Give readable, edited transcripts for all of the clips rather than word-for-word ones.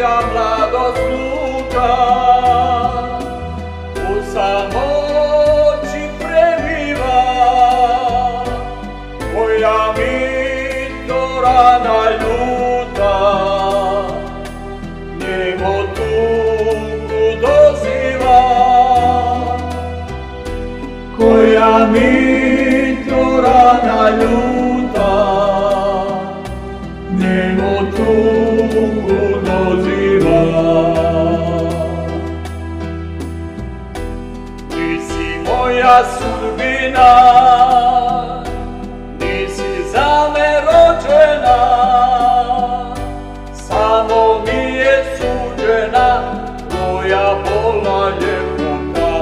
moja mladost luta, u samoći prebiva, koja mi to rana ljuta, njemu tugu doziva, koja mi to rana ljuta, njemu tugu doziva. Ti si moja sudbina, nisi za me rođena, samo mi je suđena tvoja bolna ljepota,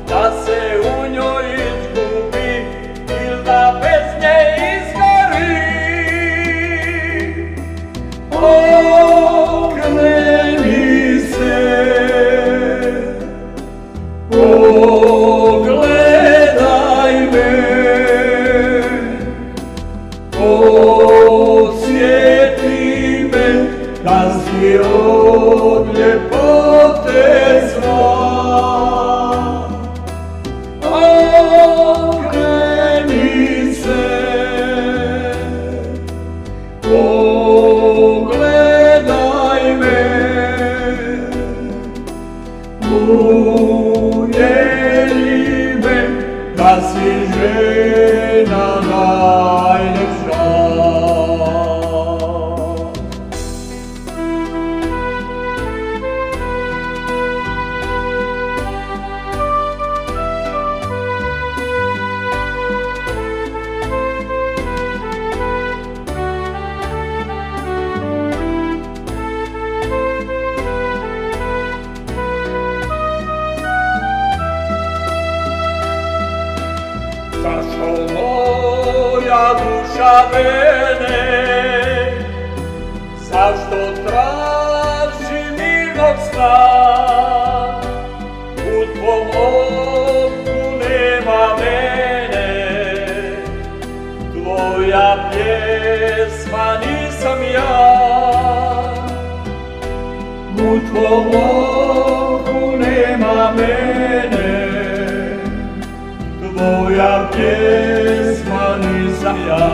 da se u njoj izgubim ili da bez nje izgorim. Okreni se, pogledaj me, osjeti me, da si od ljepote sva. Okreni se, pogledaj me, uvjeri me, da si žena najljepša. Zašto moja duša mene, zašto traži mirnog sna, u tvom oku nema mene, tvoja pjesma nisam ja, u tvom oku nema mene, tvoja pjesma nisam ja.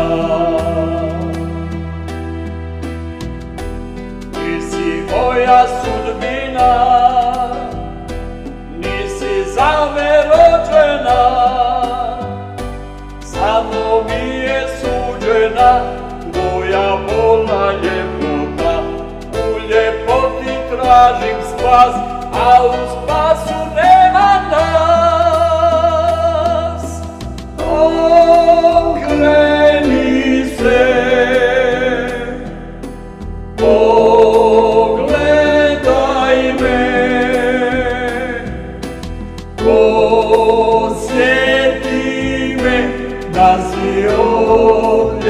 Ti si moja sudbina, nisi za me rođena, samo mi je suđena tvoja bolna ljepota. U ljepoti tražim spas, a u spasu nema nas. Okreni se, pogledaj me, osjeti me, da si od